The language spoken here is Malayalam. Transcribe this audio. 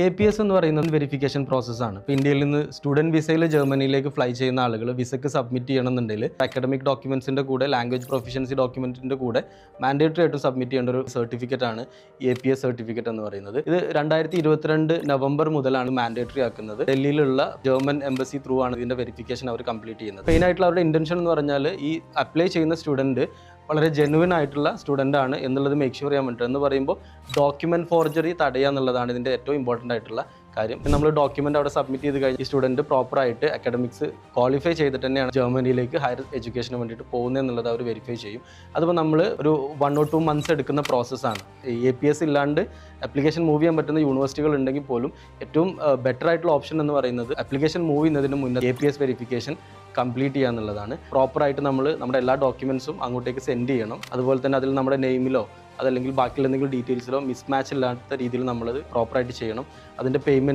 APS എന്ന് പറയുന്നത് വെരിഫിക്കേഷൻ പ്രോസസ്സാണ്. ഇപ്പോൾ ഇന്ത്യയിൽ നിന്ന് സ്റ്റുഡൻറ്റ് വിസയിൽ ജർമ്മനിയിലേക്ക് ഫ്ലൈ ചെയ്യുന്ന ആളുകൾ വിസയ്ക്ക് സബ്മിറ്റ് ചെയ്യണമെന്നുണ്ടെങ്കിൽ അക്കാഡമിക് ഡോക്യുമെൻസിൻ്റെ കൂടെ ലാംഗ്വേജ് പ്രൊഫിഷ്യൻസി ഡോക്യുമെൻറ്റിൻ്റെ കൂടെ മാൻഡേറ്ററി ആയിട്ട് സബ്മിറ്റ് ചെയ്യേണ്ട ഒരു സർട്ടിഫിക്കറ്റാണ് APS സർട്ടിഫിക്കറ്റ് എന്ന് പറയുന്നത്. ഇത് 2022 നവംബർ മുതലാണ് മാൻഡേറ്ററി ആക്കുന്നത്. ഡൽഹിയിലുള്ള ജർമ്മൻ എംബസി ത്രൂ ആണ് ഇതിൻ്റെ വെരിഫിക്കേഷൻ അവർ കംപ്ലീറ്റ് ചെയ്യുന്നത്. മെയിനായിട്ടുള്ള അവരുടെ ഇൻറ്റൻഷൻ എന്ന് പറഞ്ഞാൽ ഈ അപ്ലൈ ചെയ്യുന്ന സ്റ്റുഡൻറ്റ് വളരെ ജെനുവിൻ ആയിട്ടുള്ള സ്റ്റുഡൻ്റ് ആണ് എന്നുള്ളത് മേക്ക് ഷുവർ ചെയ്യാൻ വേണ്ടിയിട്ട്. എന്ന് പറയുമ്പോൾ ഡോക്യുമെൻറ്റ് ഫോർജറി തടയുക എന്നുള്ളതാണ് ഇതിൻ്റെ ഏറ്റവും ഇമ്പോർട്ടൻ്റ് ആയിട്ടുള്ള കാര്യം. നമ്മൾ ഡോക്യുമെൻ്റ് അവിടെ സബ്മിറ്റ് ചെയ്ത് കഴിഞ്ഞ് ഈ സ്റ്റുഡൻറ്റ് പ്രോപ്പറായിട്ട് അക്കാഡമിക്സ് ക്വാളിഫൈ ചെയ്തിട്ട് തന്നെയാണ് ജർമ്മനിയിലേക്ക് ഹയർ എഡ്യൂക്കേഷന് വേണ്ടിയിട്ട് പോകുന്നത് എന്നുള്ളത് അവർ വെരിഫൈ ചെയ്യും. അതിപ്പോൾ നമ്മൾ ഒരു 1 or 2 months എടുക്കുന്ന പ്രോസസ്സാണ്. APS ഇല്ലാണ്ട് ആപ്ലിക്കേഷൻ മൂവ് ചെയ്യാൻ പറ്റുന്ന യൂണിവേഴ്സിറ്റികൾ ഉണ്ടെങ്കിൽ പോലും ഏറ്റവും ബെറ്റർ ആയിട്ടുള്ള ഓപ്ഷൻ എന്ന് പറയുന്നത് ആപ്ലിക്കേഷൻ മൂവ് ചെയ്യുന്നതിന് മുന്നേ APS വെരിഫിക്കേഷൻ കംപ്ലീറ്റ് ചെയ്യുക എന്നുള്ളതാണ്. പ്രോപ്പറായിട്ട് നമ്മൾ നമ്മുടെ എല്ലാ ഡോക്യുമെൻസും അങ്ങോട്ടേക്ക് സെൻഡ് ചെയ്യണം. അതുപോലെ തന്നെ അതിൽ നമ്മുടെ നെയിമിലോ അതല്ലെങ്കിൽ ബാക്കിയുള്ള എന്തെങ്കിലും ഡീറ്റെയിൽസിലോ മിസ്മാച്ച് ഇല്ലാത്ത രീതിയിൽ നമ്മളത് പ്രോപ്പറായിട്ട് ചെയ്യണം. അതിൻ്റെ പേയ്മെൻറ്റ്